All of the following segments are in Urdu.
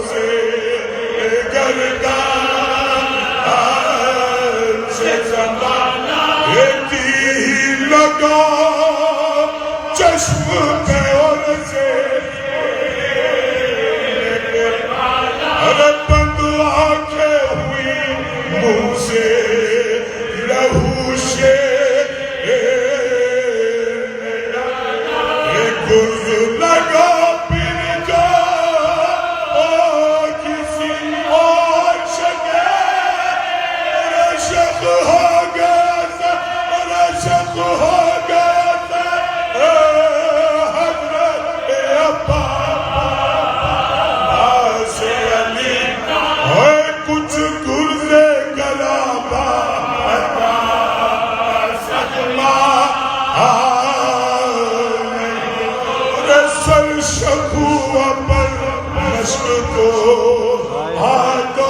سے گردان سے زمانہ تیر لگا چشم پہ اور سے ارے بند آنکھیں ہوئی منہ سے لہو سے گرز لگا پھر جا کسی اور شکے رشک ہو گیا تھا رشک ہو گیا تھا حضرت عباس علی ہوئے کچھ گرزے گلابا سر شکوہ پر مشق کو ہاتھوں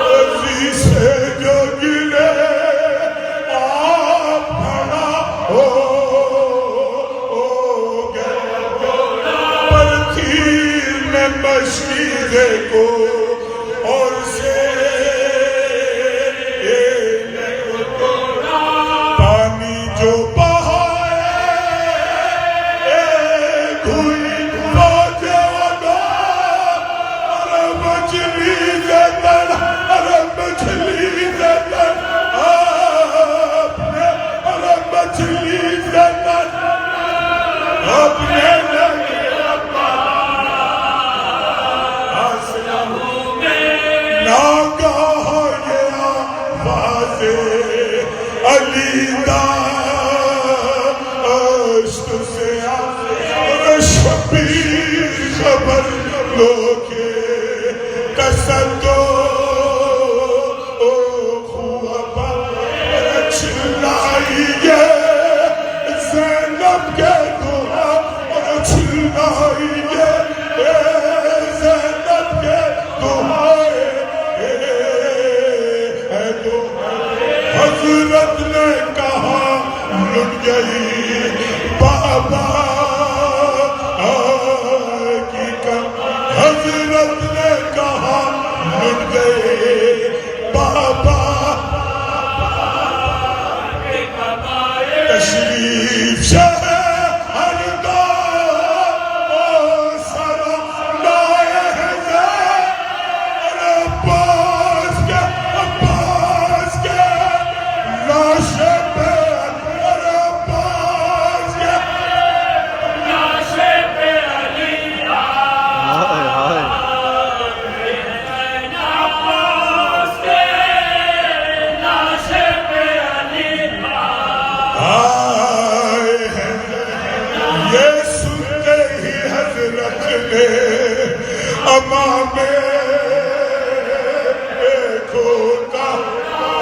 عزیز سے جو گلے آپ بھڑا ہو گئے پر تیر میں مشکیزے کو اور سے پانی جو علی داشت سے شبیر خبر لو کے تصدق خوابہ چلائیے زینب کے دعا چلائیے زینب کے دعائے حضرت نے کہا لٹ گئی بابا کی حضرت نے کہا لٹ گئے بابا تشریف شہر دا سرا لائے ہیں عباس کے لاش پہ عباس کے لاش پہ علی عباس کے لاش پہ علی آئے ہیں یہ سنتے ہی حضرت نے امام کھوتا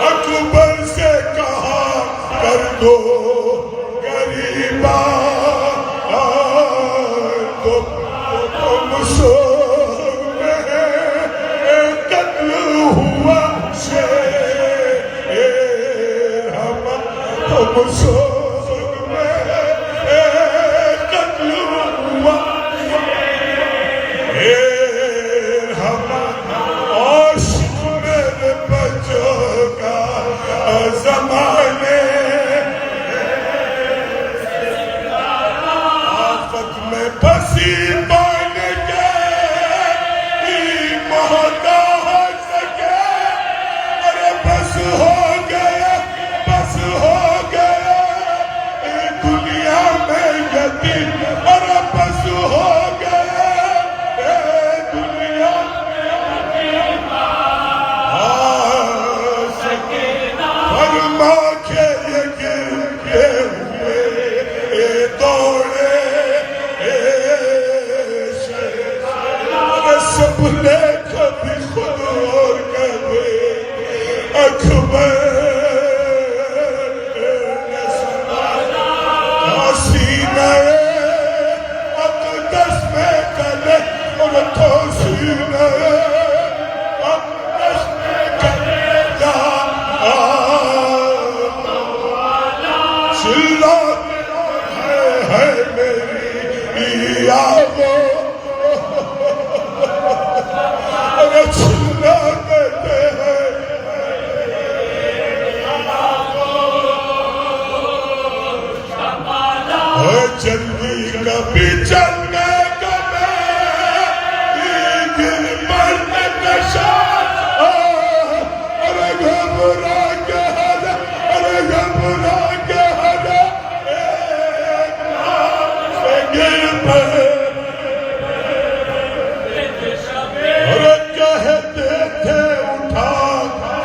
اکبر سے کہا کر دو غریبا تم سوگ میں قتل ہوا شیر ہم تم سوگ میں قتل ہوا شیر ہم عاشق میرے بچوں کا زمانے آفت میں پھنسی بن کے محتاج سکے ارے بس ہو گیا دنیا میں یتیم ارے بس ہو گیا دنیا فرما کے یہ گرتے ہوئے دوڑے سب نے کبھی خود اور کبھی اکبر سینہ اقدس میں کلے اور تو سینہ اقدس میں کلے چلا ہے میری جلدی کبھی چلنے کا میں گر مرنے کا شاید ارے گھبرا کے ہدا ارے گھبرا کے ہدا ایک نام سے گر پڑے ارے کہتے تھے اٹھا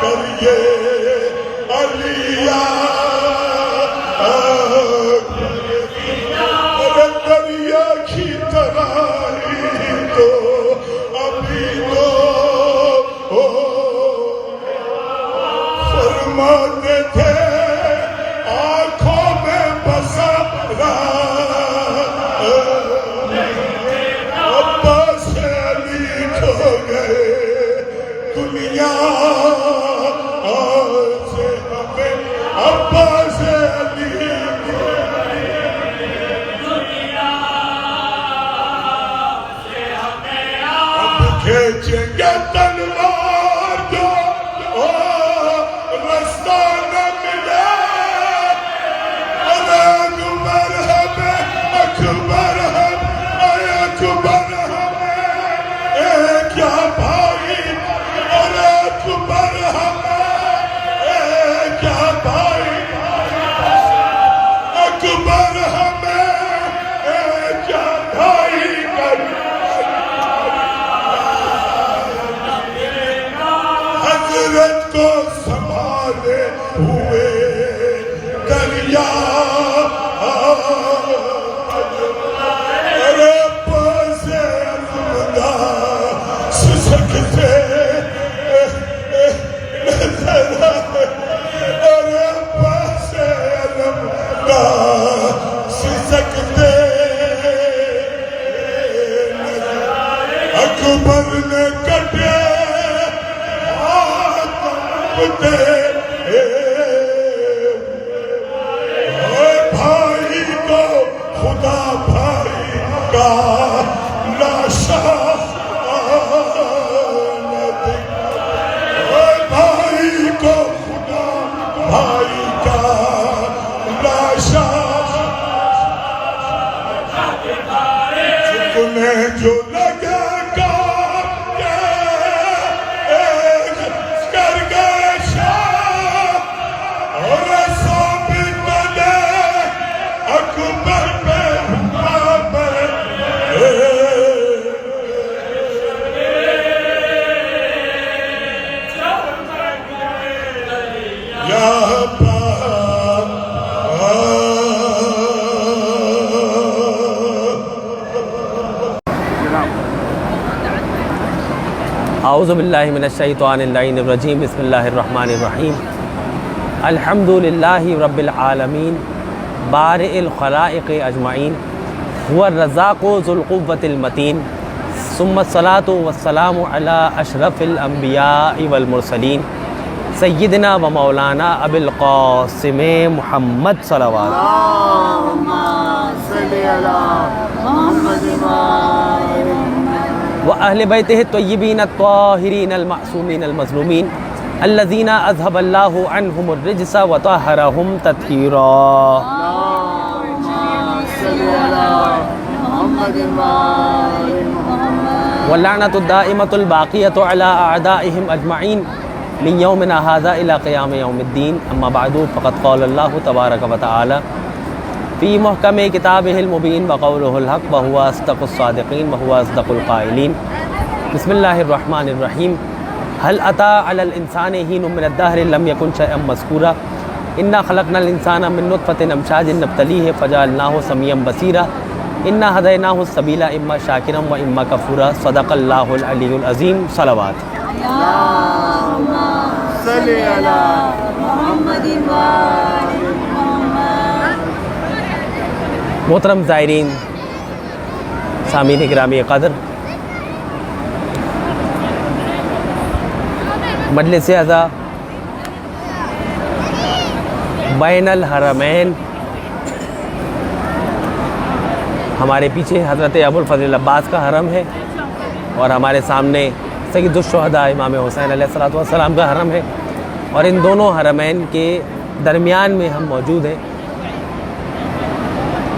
کر یہ علیہ دریا کی ترائی تو ابھی تو فرماتے تھے آنکھوں میں بسا عباس علی کھو گئے دنیا سے ہمیں عباس علی کھینچیں گے تلوار جو رستہ نہ ملے ارے اکبر ہمیں اکبر ہمیں اکبر ہمیں اے کیا بھائی ارے اکبر ہمیں اے کیا بھائی اکبر ہمیں اے کیا بھائی حضرت کو سنبھالے ہوئے دریا ارے پاس علمدہ سسکتے ارے پاس علمدہ سسکتے اکبر نے کٹے بھائی کو خدا بھائی کا لاشا بھائی کو خدا بھائی کا لاشا جھکنے جو لگے گا اعوذ باللہ من الشیطان اللعین الرجیم بسم اللہ الرحمن الرحیم الحمدللہ رب العالمین بارئ الخلائق اجمعین هو الرزاق ذو القوة المتین ثم الصلاة والسلام علی اشرف الانبیاء والمرسلین سیدنا و مولانا ابی القاسم محمد صلوات اللہم صلی علی محمد وأهل بيته الطيبين الطاهرين المعصومين المظلومين الذين أذهب الله عنهم الرجس وطهرهم تطهيرا اللہم صلی علی محمد واللعنة الدائمة الباقية على أعدائهم أجمعين من يومنا هذا إلى قيام يوم الدين أما بعد فقد قال الله تبارك وتعالى في محكم كتابه المبين وقوله الحق وهو أصدق الصادقين وهو أصدق القائلين بسم الله الرحمن الرحيم هل أتى على الإنسان حين من الدهر لم يكن شيئا مذكورا إنا خلقنا الإنسان من نطفة أمشاج نبتليه فجعلناه سميعا بصيرا إنا هديناه السبيل إما شاكرا وإما كفورا صدق الله العلي العظيم صلوات اللہم صلی علی محمد محترم زائرین سامعین گرامی قدر مجلس اعضا بین الحرمین ہمارے پیچھے حضرت ابوالفضل عباس کا حرم ہے اور ہمارے سامنے سید الشہداء امام حسین علیہ السلام کا حرم ہے اور ان دونوں حرمین کے درمیان میں ہم موجود ہیں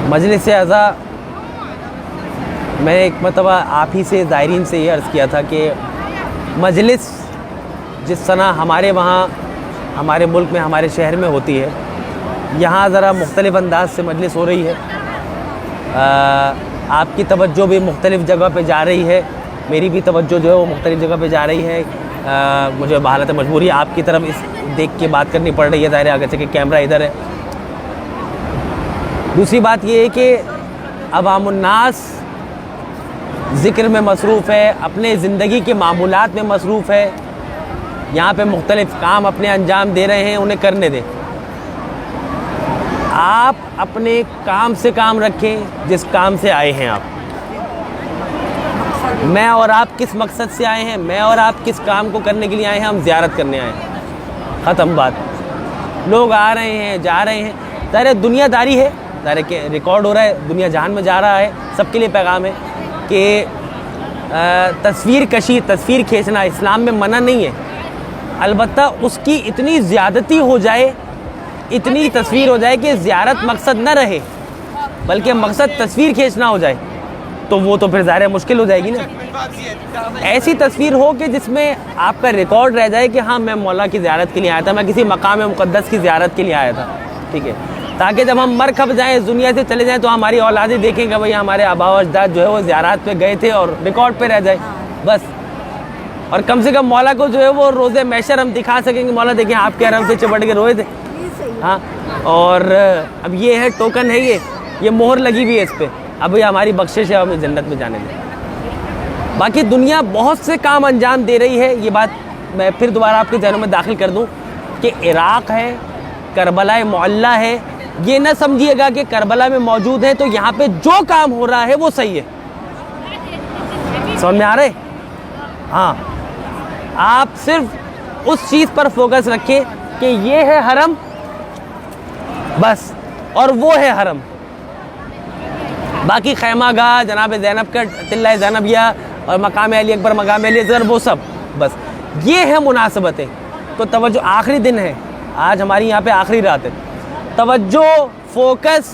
مجلس اعضاء میں ایک مرتبہ آپ ہی سے زائرین سے یہ عرض کیا تھا کہ مجلس جس طرح ہمارے وہاں ہمارے ملک میں ہمارے شہر میں ہوتی ہے، یہاں ذرا مختلف انداز سے مجلس ہو رہی ہے. آپ کی توجہ بھی مختلف جگہ پہ جا رہی ہے، میری بھی توجہ جو ہے وہ مختلف جگہ پہ جا رہی ہے. مجھے بحالت مجبوری آپ کی طرف اس دیکھ کے بات کرنی پڑ رہی ہے، ظاہر ہے اگرچہ کہ کیمرہ ادھر ہے. دوسری بات یہ ہے کہ عوام الناس ذکر میں مصروف ہے، اپنے زندگی کے معمولات میں مصروف ہے، یہاں پہ مختلف کام اپنے انجام دے رہے ہیں، انہیں کرنے دیں. آپ اپنے کام سے کام رکھیں جس کام سے آئے ہیں. آپ میں اور آپ کس مقصد سے آئے ہیں، میں اور آپ کس کام کو کرنے کے لیے آئے ہیں؟ ہم زیارت کرنے آئے ہیں، ختم بات. لوگ آ رہے ہیں جا رہے ہیں، ظاہر دنیا داری ہے، ظاہر کہ ریکارڈ ہو رہا ہے، دنیا جہان میں جا رہا ہے. سب کے لیے پیغام ہے کہ تصویر کشی، تصویر کھینچنا اسلام میں منع نہیں ہے، البتہ اس کی اتنی زیادتی ہو جائے، اتنی تصویر ہو جائے کہ زیارت مقصد نہ رہے بلکہ مقصد تصویر کھینچنا ہو جائے تو وہ تو پھر ظاہر مشکل ہو جائے گی نا. ایسی تصویر ہو کہ جس میں آپ کا ریکارڈ رہ جائے کہ ہاں میں مولا کی زیارت کے لیے آیا تھا، میں کسی مقام مقدس کی زیارت کے لیے آیا تھا. ٹھیک ہے، تاکہ جب ہم مر کھپ جائیں، اس دنیا سے چلے جائیں، تو ہماری اولادیں دیکھیں کہ بھئی ہمارے آباء و اجداد جو ہے وہ زیارات پہ گئے تھے اور ریکارڈ پہ رہ جائے بس. اور کم سے کم مولا کو جو ہے وہ روز محشر ہم دکھا سکیں کہ مولا دیکھیں آپ کے حرم سے چپٹ کے روئے تھے. ہاں، اور اب یہ ہے ٹوکن ہے، یہ مہر لگی ہوئی ہے اس پہ، اب یہ ہماری بخشش ہے، ہمیں جنت میں جانے دیں. باقی دنیا بہت سے کام انجام دے رہی ہے. یہ بات میں پھر دوبارہ آپ کے ذہنوں میں داخل کر دوں کہ عراق ہے، کربلا معلیٰ ہے. یہ نہ سمجھیے گا کہ کربلا میں موجود ہیں تو یہاں پہ جو کام ہو رہا ہے وہ صحیح ہے. سمجھ میں آ رہے؟ ہاں، آپ صرف اس چیز پر فوکس رکھیں کہ یہ ہے حرم بس، اور وہ ہے حرم. باقی خیمہ گاہ، جناب زینب کا تلہ زینبیہ اور مقام علی اکبر، مقام علی اصغر، وہ سب بس یہ ہے مناسبتیں. تو توجہ، آخری دن ہے آج، ہماری یہاں پہ آخری رات ہے. توجہ، فوکس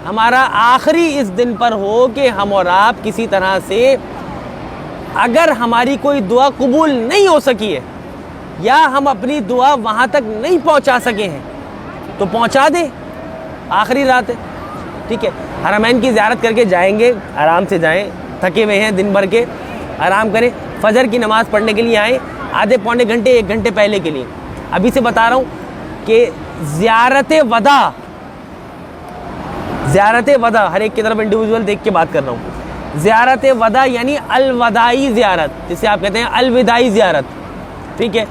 ہمارا آخری اس دن پر ہو کہ ہم اور آپ کسی طرح سے، اگر ہماری کوئی دعا قبول نہیں ہو سکی ہے یا ہم اپنی دعا وہاں تک نہیں پہنچا سکے ہیں تو پہنچا دیں. آخری رات ہے، ٹھیک ہے. حرمین کی زیارت کر کے جائیں گے، آرام سے جائیں، تھکے ہوئے ہیں دن بھر کے، آرام کریں. فجر کی نماز پڑھنے کے لیے آئیں، آدھے پونے گھنٹے 1 گھنٹے پہلے کے لیے. ابھی سے بتا رہا ہوں کہ زیارت وداع ہر ایک کی طرف انڈیویجول دیکھ کے بات کر رہا ہوں. زیارت وداع یعنی الوداعی زیارت، جسے آپ کہتے ہیں الوداعی زیارت. ٹھیک ہے،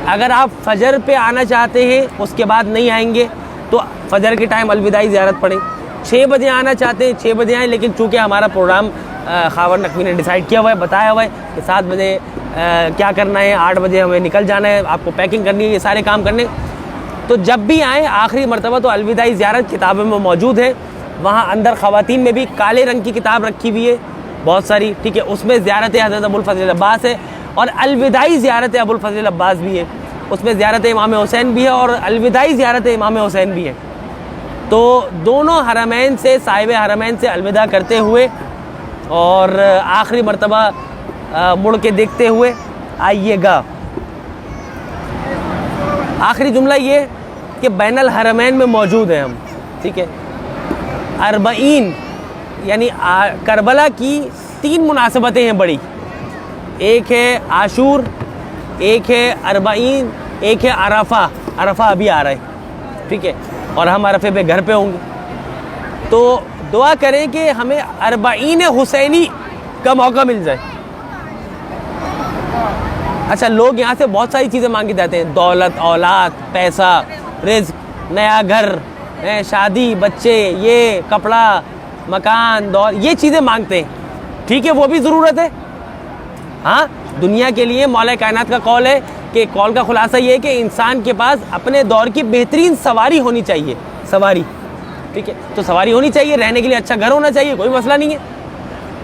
اگر آپ فجر پہ آنا چاہتے ہیں، اس کے بعد نہیں آئیں گے تو فجر کے ٹائم الوداعی زیارت پڑھیں. 6 بجے آنا چاہتے ہیں 6 بجے آئیں، لیکن چونکہ ہمارا پروگرام خاور نقوی نے ڈیسائیڈ کیا ہوا ہے، بتایا ہوا ہے کہ 7 بجے کیا کرنا ہے، 8 بجے ہمیں نکل جانا ہے، آپ کو پیکنگ کرنی ہے، یہ سارے کام کرنے. تو جب بھی آئیں آخری مرتبہ تو الوداعی زیارت کتابوں میں موجود ہے. وہاں اندر خواتین میں بھی کالے رنگ کی کتاب رکھی ہوئی ہے بہت ساری، ٹھیک ہے. اس میں زیارت حضرت ابو الفضل عباس ہے اور الوداعی زیارت ابو الفضل عباس بھی ہے. اس میں زیارت امام حسین بھی ہے اور الوداعی زیارت امام حسین بھی ہے. تو دونوں حرمین سے، صاحب حرمین سے الوداع کرتے ہوئے اور آخری مرتبہ مڑ کے دیکھتے ہوئے آئیے گا. آخری جملہ یہ کہ بین الحرمین میں موجود ہیں ہم، ٹھیک ہے. 40 یعنی کربلا کی 3 مناسبتیں ہیں بڑی. ایک ہے عاشور، ایک ہے 40، ایک ہے عرفہ. عرفہ ابھی آ رہا ہے، ٹھیک ہے، اور ہم عرفے پہ گھر پہ ہوں گے. تو دعا کریں کہ ہمیں 40 حسینی کا موقع مل جائے. اچھا، لوگ یہاں سے بہت ساری چیزیں مانگے جاتے ہیں، دولت، اولاد، پیسہ، رزق، نیا گھر، شادی، بچے، یہ کپڑا، مکان، دور، یہ چیزیں مانگتے ہیں. ٹھیک ہے، وہ بھی ضرورت ہے. ہاں، دنیا کے لیے مولا کائنات کا قول ہے کہ قول کا خلاصہ یہ ہے کہ انسان کے پاس اپنے دور کی بہترین سواری ہونی چاہیے. سواری، ٹھیک ہے، تو سواری ہونی چاہیے، رہنے کے لیے اچھا گھر ہونا چاہیے، کوئی مسئلہ نہیں ہے.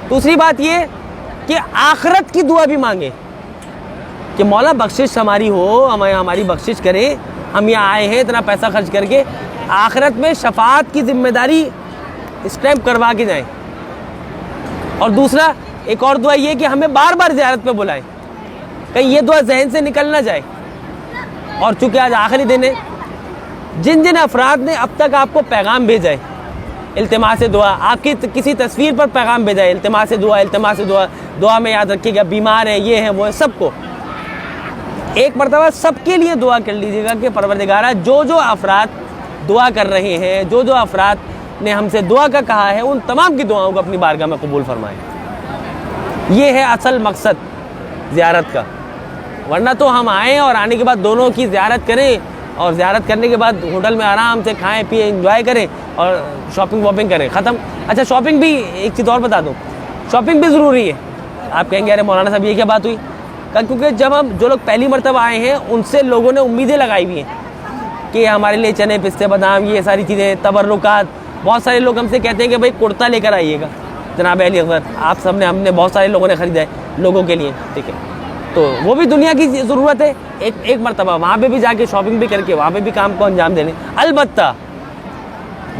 دوسری بات یہ کہ آخرت کی دعا بھی مانگے کہ مولا بخشش ہماری ہو، ہماری بخشش کرے. ہم یہاں آئے ہیں اتنا پیسہ خرچ کر کے، آخرت میں شفاعت کی ذمہ داری اسٹیمپ کروا کے جائیں. اور دوسرا ایک اور دعا یہ کہ ہمیں بار بار زیارت پہ بلائیں, کہیں یہ دعا ذہن سے نکل نہ جائے. اور چونکہ آج آخری دن ہے, جن جن افراد نے اب تک آپ کو پیغام بھیجا ہے التماس دعا, آپ کی کسی تصویر پر پیغام بھیجا ہے التماس دعا, التماس دعا, دعا میں یاد رکھیے گا بیمار ہیں, یہ ہیں وہ ہیں, سب کو ایک مرتبہ سب کے لیے دعا کر لیجیے گا کہ پروردگارہ جو جو افراد دعا کر رہے ہیں, جو جو افراد نے ہم سے دعا کا کہا ہے, ان تمام کی دعاؤں کو اپنی بارگاہ میں قبول فرمائیں. یہ ہے اصل مقصد زیارت کا. ورنہ تو ہم آئیں اور آنے کے بعد دونوں کی زیارت کریں, اور زیارت کرنے کے بعد ہوٹل میں آرام سے کھائیں پیئیں انجوائے کریں اور شاپنگ واپنگ کریں, ختم. اچھا شاپنگ بھی ایک چیز اور بتا دوں, شاپنگ بھی ضروری ہے. آپ کہیں گے ارے مولانا صاحب یہ کیا بات ہوئی؟ کیونکہ جب ہم جو لوگ پہلی مرتبہ آئے ہیں ان سے لوگوں نے امیدیں لگائی ہوئی ہیں کہ ہمارے لیے چنے پستے بادام یہ ساری چیزیں, تبرکات. بہت سارے لوگ ہم سے کہتے ہیں کہ بھائی کرتا لے کر آئیے گا جناب علی اکبر, آپ سب نے, ہم نے بہت سارے لوگوں نے خریدا ہے لوگوں کے لیے, ٹھیک ہے. تو وہ بھی دنیا کی ضرورت ہے. ایک مرتبہ وہاں پہ بھی جا کے شاپنگ بھی کر کے وہاں پہ بھی کام کو انجام دینے. البتہ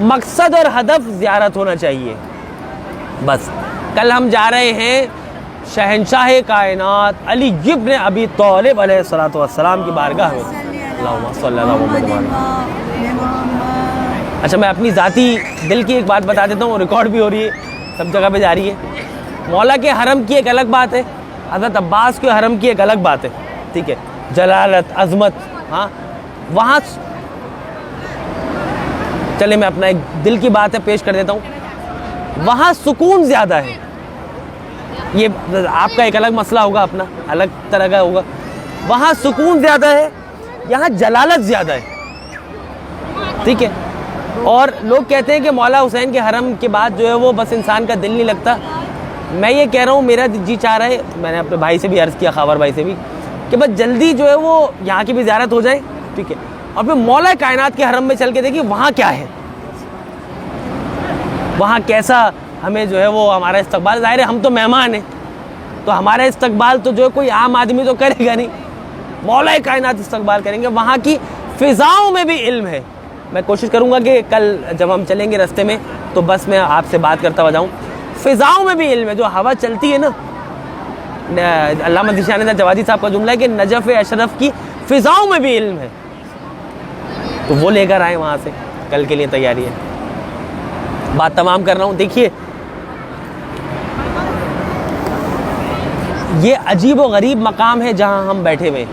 مقصد اور ہدف زیارت ہونا چاہیے بس. کل ہم جا رہے ہیں شہنشاہ کائنات علی ابن ابی طالب علیہ الصلوۃ والسلام کی بارگاہ میں. اللہم صلی اللہ محمد وعلی. اچھا میں اپنی ذاتی دل کی ایک بات بتا دیتا ہوں, ریکارڈ بھی ہو رہی ہے, سب جگہ پہ جا رہی ہے. مولا کے حرم کی ایک الگ بات ہے, حضرت عباس کے حرم کی ایک الگ بات ہے, ٹھیک ہے. جلالت, عظمت, ہاں وہاں چلے میں اپنا ایک دل کی بات ہے پیش کر دیتا ہوں. وہاں سکون زیادہ ہے. یہ آپ کا ایک الگ مسئلہ ہوگا, اپنا الگ طرح کا ہوگا. وہاں سکون زیادہ ہے, یہاں جلالت زیادہ ہے, ٹھیک ہے. اور لوگ کہتے ہیں کہ مولا حسین کے حرم کے بعد جو ہے وہ بس انسان کا دل نہیں لگتا. میں یہ کہہ رہا ہوں, میرا جی چاہ رہا ہے, میں نے اپنے بھائی سے بھی عرض کیا, خاور بھائی سے بھی, کہ بس جلدی جو ہے وہ یہاں کی بھی زیارت ہو جائے, ٹھیک ہے. اور پھر مولا کائنات کے حرم میں چل کے دیکھیے وہاں کیا ہے, وہاں کیسا ہمیں جو ہے وہ ہمارا استقبال. ظاہر ہے ہم تو مہمان ہیں, تو ہمارا استقبال تو جو ہے کوئی عام آدمی تو کرے گا نہیں, مولا کائنات استقبال کریں گے. وہاں کی فضاؤں میں بھی علم ہے. میں کوشش کروں گا کہ کل جب ہم چلیں گے رستے میں تو بس میں آپ سے بات کرتا ہوا جاؤں. فضاؤں میں بھی علم ہے. جو ہوا چلتی ہے نا, علامہ ذیشان جوادی صاحب کا جملہ ہے کہ نجف اشرف کی فضاؤں میں بھی علم ہے, تو وہ لے کر آئیں وہاں سے. کل کے لیے تیاری ہے. بات تمام کر رہا ہوں. دیکھیے یہ عجیب و غریب مقام ہے جہاں ہم بیٹھے ہوئے.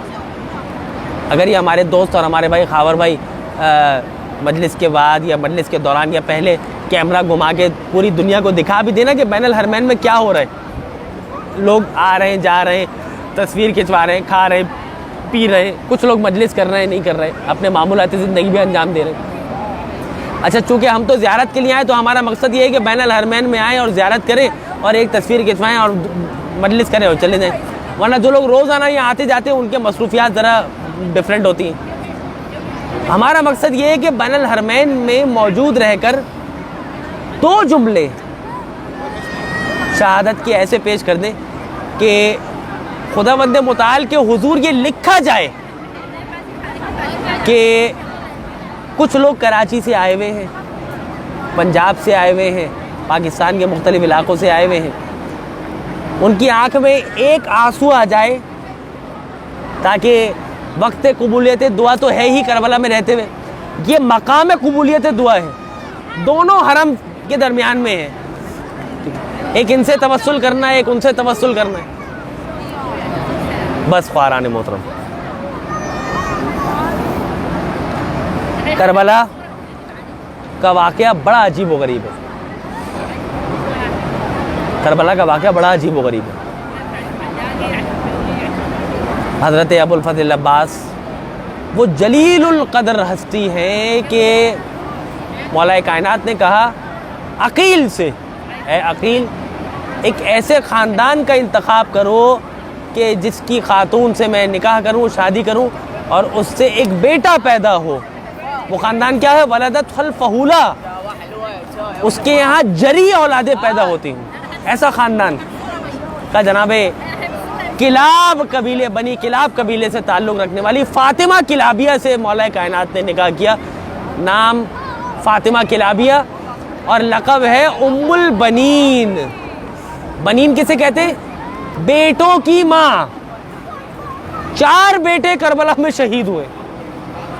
اگر یہ ہمارے دوست اور ہمارے بھائی خاور بھائی مجلس کے بعد یا مجلس کے دوران یا پہلے کیمرہ گھما کے پوری دنیا کو دکھا بھی دینا کہ بین الحرمین میں کیا ہو رہا ہے, لوگ آ رہے ہیں جا رہے ہیں, تصویر کھنچوا رہے ہیں, کھا رہے ہیں پی رہے ہیں, کچھ لوگ مجلس کر رہے ہیں, نہیں کر رہے, اپنے معمولاتی زندگی بھی انجام دے رہے ہیں. اچھا چونکہ ہم تو زیارت کے لیے آئے تو ہمارا مقصد یہ ہے کہ بین الحرمین میں آئیں اور زیارت کریں اور ایک تصویر کھنچوائیں اور مجلس کریں اور چلے جائیں. ورنہ جو لوگ روزانہ یہاں آتے جاتے ہیں ان کے مصروفیات ذرا ڈفرینٹ ہوتی ہیں. ہمارا مقصد یہ ہے کہ بین الحرمین میں موجود رہ کر دو جملے شہادت کے ایسے پیش کر دیں کہ خداوند متعال کے حضور یہ لکھا جائے کہ کچھ لوگ کراچی سے آئے ہوئے ہیں, پنجاب سے آئے ہوئے ہیں, پاکستان کے مختلف علاقوں سے آئے ہوئے ہیں, ان کی آنکھ میں ایک آنسو آ جائے تاکہ وقت قبولیت دعا تو ہے ہی کربلا میں رہتے ہوئے, یہ مقام قبولیت دعا ہے, دونوں حرم کے درمیان میں ہے. ایک ان سے توسل کرنا ہے, ایک ان سے توسل کرنا ہے. بس خواران محترم, کربلا کا واقعہ بڑا عجیب و غریب ہے. کربلا کا واقعہ بڑا عجیب و غریب ہے. حضرت ابو الفضل عباس وہ جلیل القدر ہستی ہیں کہ مولا کائنات نے کہا عقیل سے, اے عقیل ایک ایسے خاندان کا انتخاب کرو کہ جس کی خاتون سے میں نکاح کروں, شادی کروں اور اس سے ایک بیٹا پیدا ہو. وہ خاندان کیا ہے؟ ولدت الفہولہ, اس کے یہاں جری اولادیں پیدا ہوتی ہیں. ایسا خاندان کا جناب کلاب قبیلے, بنی کلاب قبیلے سے تعلق رکھنے والی فاطمہ کلابیہ سے مولا کائنات نے نکاح کیا. نام فاطمہ کلابیہ, اور لقب ہے ام البنین. بنین کسے کہتے ہیں؟ بیٹوں کی ماں. 4 بیٹے کربلا میں شہید ہوئے.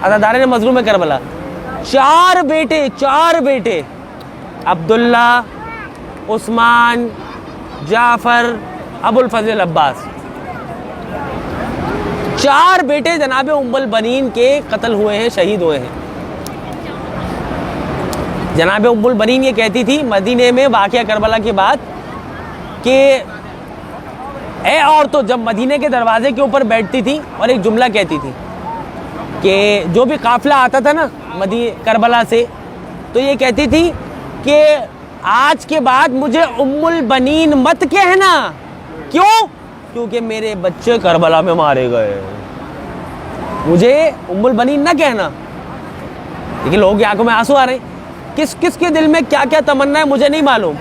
عزادارِ مظلوم کربلا 4 بیٹے عبداللہ، عثمان، جعفر، ابو الفضل عباس. 4 بیٹے جناب ام البنین کے قتل ہوئے ہیں، شہید ہوئے ہیں. جناب ام البنین یہ کہتی تھی مدینے میں واقعہ کربلا کے بعد کہ اے عورتوں، جب مدینے کے دروازے کے اوپر بیٹھتی تھی اور ایک جملہ کہتی تھی کہ جو بھی قافلہ آتا تھا نا کربلا سے، تو یہ کہتی تھی کہ آج کے بعد مجھے ام البنین مت کہنا. کیوں؟ کیونکہ میرے بچے کربلا میں مارے گئے، مجھے ام البنین نہ کہنا. لیکن لوگوں کی آنکھوں میں آنسو آ رہے ہیں. کس کے دل میں کیا کیا تمنا ہے مجھے نہیں معلوم.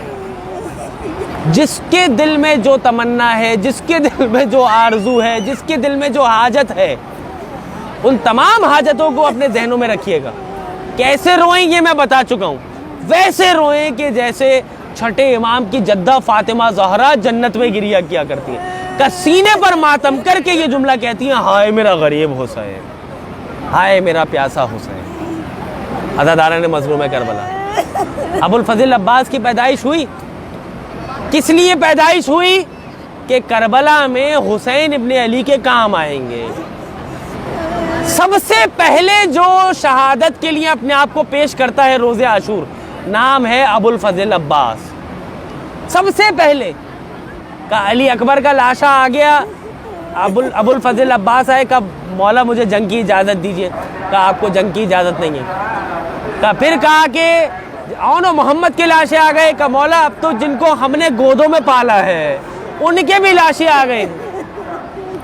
جس کے دل میں جو تمنا ہے، جس کے دل میں جو آرزو ہے، جس کے دل میں جو حاجت ہے، ان تمام حاجتوں کو اپنے ذہنوں میں رکھیے گا. کیسے روئیں یہ میں بتا چکا ہوں. ویسے روئیں کہ جیسے چھٹے امام کی جدہ فاطمہ زہرا جنت میں گریا کیا کرتی ہے، کہ سینے پر ماتم کر کے یہ جملہ کہتی ہیں، ہائے میرا غریب حسین، ہائے میرا پیاسا حسین. عزاداران مظلوم کربلا. ابو الفضل عباس کی پیدائش ہوئی، کس لیے پیدائش ہوئی؟ کہ کربلا میں حسین ابن علی کے کام آئیں گے. سب سے پہلے جو شہادت کے لیے اپنے آپ کو پیش کرتا ہے روز عاشور، نام ہے ابو الفضل عباس. سب سے پہلے کہ علی اکبر کا لاشا آ گیا، ابو الفضل عباس آئے کہ مولا مجھے جنگ کی اجازت دیجیے. کہا آپ کو جنگ کی اجازت نہیں ہے. پھر کہا کہ اون و محمد کے لاشیں آ گئے، کہ مولا اب تو جن کو ہم نے گودوں میں پالا ہے ان کے بھی لاشیں آ گئے.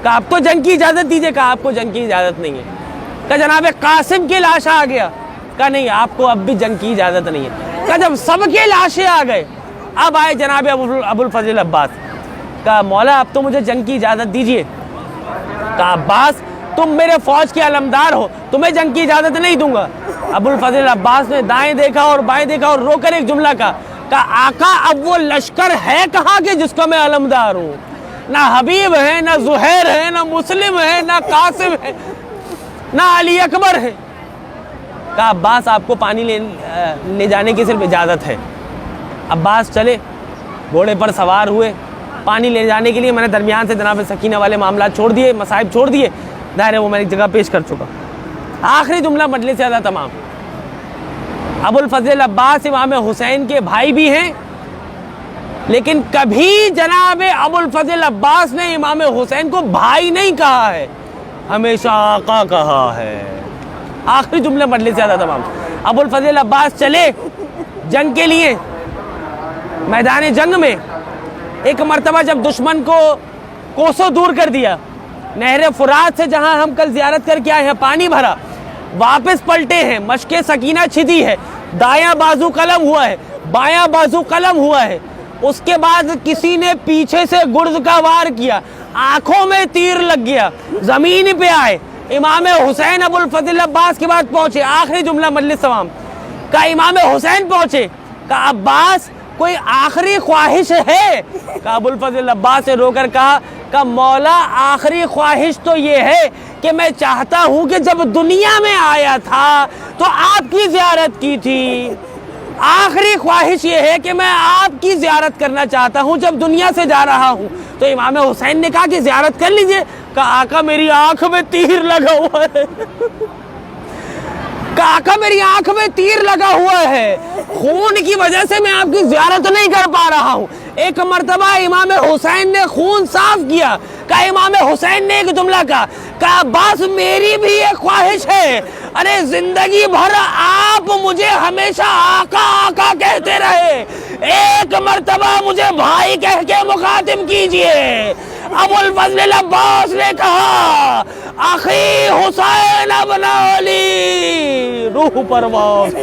کہا اب تو جنگ کی اجازت دیجیے. کہا آپ کو جنگ کی اجازت نہیں ہے. کہ جناب قاسم کی لاش آ گیا. کہا نہیں، آپ کو اب بھی جنگ کی اجازت نہیں ہے. کہ جب سب کے لاشیں آ گئے، اب آئے جناب ابو الفضل عباس. کہا مولا اب تو مجھے جنگ کی اجازت دیجیے. کہا عباس تم میرے فوج کے علمدار ہو، تمہیں جنگ کی اجازت نہیں دوں گا. ابو الفضل عباس نے دائیں دیکھا اور بائیں دیکھا اور رو کر ایک جملہ کہا کہ آقا اب وہ لشکر ہے کہاں کہ جس کا میں علمدار ہوں؟ نہ حبیب ہے، نہ زہیر ہے، نہ مسلم ہے، نہ قاسم ہے، نہ علی اکبر ہے. کہا عباس آپ کو پانی لے جانے کی صرف اجازت ہے. عباس چلے، گھوڑے پر سوار ہوئے پانی لے جانے کے لیے. میں نے درمیان سے جناب سکینہ والے معاملات چھوڑ دیے، مصائب چھوڑ دیے، ظاہر ہے وہ میں ایک جگہ پیش کر چکا. آخری جملہ مجلس سے زیادہ تمام. ابو الفضل عباس امام حسین کے بھائی بھی ہیں، لیکن کبھی جناب ابو الفضل عباس نے امام حسین کو بھائی نہیں کہا ہے، ہمیشہ آقا کہا ہے. آخری جملے مجلس سے زیادہ تمام. ابو الفضل عباس چلے جنگ کے لیے. میدان جنگ میں ایک مرتبہ جب دشمن کو کوسوں دور کر دیا، نہر فرات سے جہاں ہم کل زیارت کر کے آئے ہیں پانی بھرا، واپس پلٹے ہیں، مشق سکینہ چھدی ہے، دایاں بازو قلم ہوا ہے، بایاں بازو قلم ہوا ہے. اس کے بعد کسی نے پیچھے سے گرز کا وار کیا، آنکھوں میں تیر لگ گیا، زمین پہ آئے. امام حسین ابو الفضل عباس کے بعد پہنچے. آخری جملہ مجلس تمام. کہ امام حسین پہنچے، کہ عباس کوئی آخری خواہش ہے؟ کہ ابو الفضل عباس نے رو کر کہا کہ مولا آخری خواہش تو یہ ہے کہ میں چاہتا ہوں کہ جب دنیا میں آیا تھا تو آپ کی زیارت کی تھی. آخری خواہش یہ ہے کہ میں آپ کی زیارت کرنا چاہتا ہوں جب دنیا سے جا رہا ہوں. تو امام حسین نے کہا کہ زیارت کر لیجئے. کہ آقا میری آنکھ میں تیر لگا ہوا ہے. کہ آقا میری آنکھ میں تیر لگا ہوا ہے، خون کی وجہ سے میں آپ کی زیارت نہیں کر پا رہا ہوں. ایک مرتبہ امام حسین نے خون صاف کیا. کہ امام حسین نے ایک جملہ کہا کہ عباس میری بھی ایک خواہش ہے، ارے زندگی بھر آپ مجھے ہمیشہ آقا آقا کہتے رہے، ایک مرتبہ مجھے بھائی کہہ کے مخاطب کیجئے. ابو الفضل عباس نے کہا اخی حسین ابن علی، روح پرواز.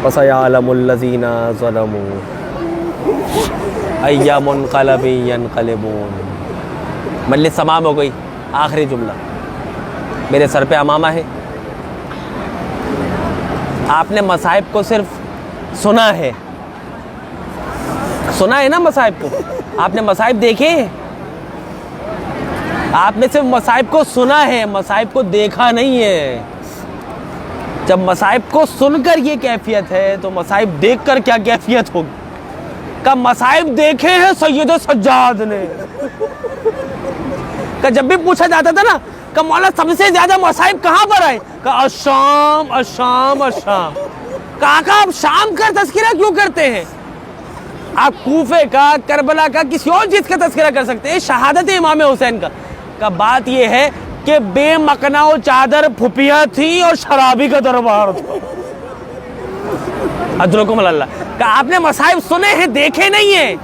فَسَيَعْلَمُ الَّذِينَ ظَلَمُوا أَيَّ مُنْقَلَبٍ يَنْقَلِبُونَ. مجلس تمام ہو گئی. آخری جملہ میرے سر پہ امامہ ہے، آپ نے مصائب کو صرف سنا ہے نا مصائب کو؟ آپ نے مصائب دیکھے ہیں؟ آپ نے صرف مصائب کو سنا ہے، مصائب کو دیکھا نہیں ہے۔ جب مصائب کو سن کر یہ کیفیت ہے تو مصائب دیکھ کر کیا کیفیت ہوگی؟ کہ مصائب دیکھے ہیں سید سجاد نے۔ کہ جب بھی پوچھا جاتا تھا نا کہ مولا سب سے زیادہ مصائب کہاں پر آئے؟ کہ الشام الشام الشام۔ کہ آقا آپ شام کا تذکرہ کیوں کرتے ہیں؟ آپ کوفے کا، کربلا کا، کسی اور چیز کا تذکرہ کر سکتے ہیں، شہادت امام حسین کا بات یہ ہے کہ بے مقنا و چادر پھپیاں تھی اور شرابی کا دربار تھا۔ اجرکم اللہ۔ کہ آپ نے مصائب سنے ہیں، دیکھے نہیں ہیں۔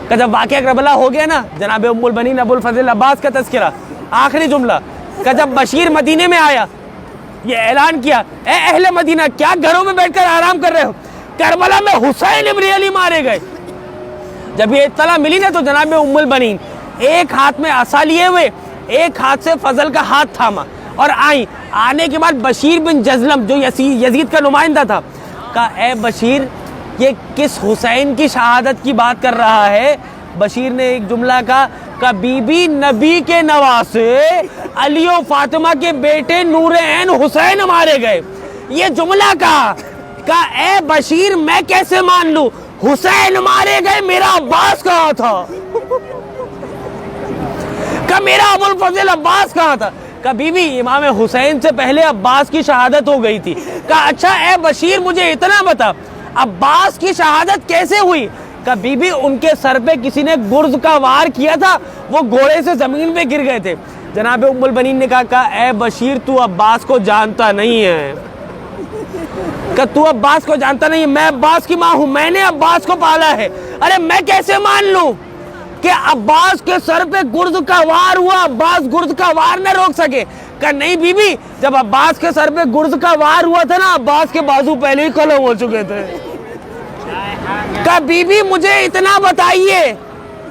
کہ جب واقعہ کربلا ہو گیا نا، جناب ام البنین ابو الفضل عباس کا تذکرہ، آخری جملہ کہ جب بشیر مدینے میں آیا، یہ اعلان کیا، اے اہل مدینہ کیا گھروں میں بیٹھ کر آرام کر رہے ہو؟ کربلا میں حسین ابن علی مارے گئے۔ جب یہ اطلاع ملی نا تو جناب ام البنین ایک ہاتھ میں عصا لیے ہوئے، ایک ہاتھ سے فضل کا ہاتھ تھاما اور آئیں۔ آنے کے بعد بشیر بن جزلم جو یزید کا نمائندہ تھا، کہا اے بشیر یہ کس حسین کی شہادت کی بات کر رہا ہے؟ بشیر نے ایک جملہ کہا کہ بی بی نبی کے نواسے علی و فاطمہ کے بیٹے نور عین حسین مارے گئے۔ یہ جملہ کہا کہ اے بشیر میں کیسے مان لوں؟ حسین مارے گئے، میرا عباس کہاں تھا؟ کہ میرا ابو الفضل عباس کہاں تھا؟ کہ بی بی امام حسین سے پہلے عباس کی شہادت ہو گئی تھی۔ کہ اچھا اے بشیر مجھے اتنا بتا عباس کی شہادت کیسے ہوئی؟ کہ بی بی ان کے سر پہ کسی نے گرز کا وار کیا تھا، وہ گھوڑے سے زمین پہ گر گئے تھے۔ جناب ام البنین نے کہا اے بشیر تو عباس کو جانتا نہیں ہے۔ کہ تو عباس کو جانتا نہیں ہے؟ میں عباس کی ماں ہوں، میں نے عباس کو پالا ہے۔ ارے میں کیسے مان لوں کہ عباس کے سر پہ گرز کا وار ہوا، عباس گرز کا وار نہ روک سکے؟ کہ نہیں بی بی جب عباس کے سر پہ گرز کا وار ہوا تھا نا، عباس کے بازو پہلے ہی قلم ہو چکے تھے۔ کہ بی بی مجھے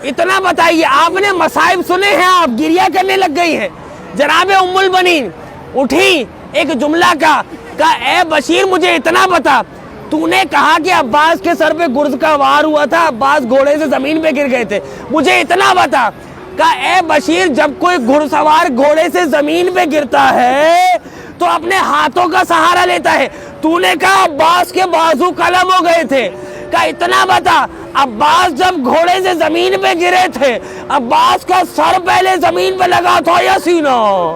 اتنا بتائیے آپ نے مصائب سنے ہیں، آپ گریہ کرنے لگ گئی ہیں۔ جناب ام البنین اٹھی، ایک جملہ کا کہ اے بشیر مجھے اتنا بتا، تو نے کہا کہ عباس کے سر پہ گرز کا وار ہوا تھا، عباس گھوڑے سے زمین پہ گر گئے تھے، مجھے اتنا بتا کہ اے بشیر جب کوئی گھڑ سوار گھوڑے سے زمین پہ گرتا ہے تو اپنے ہاتھوں کا سہارا لیتا ہے، تو نے کہا عباس کے بازو قلم ہو گئے تھے۔ کہ اتنا بتا عباس جب گھوڑے سے زمین پہ گرے تھے، عباس کا سر پہلے زمین پہ لگا تھا یا سینہ؟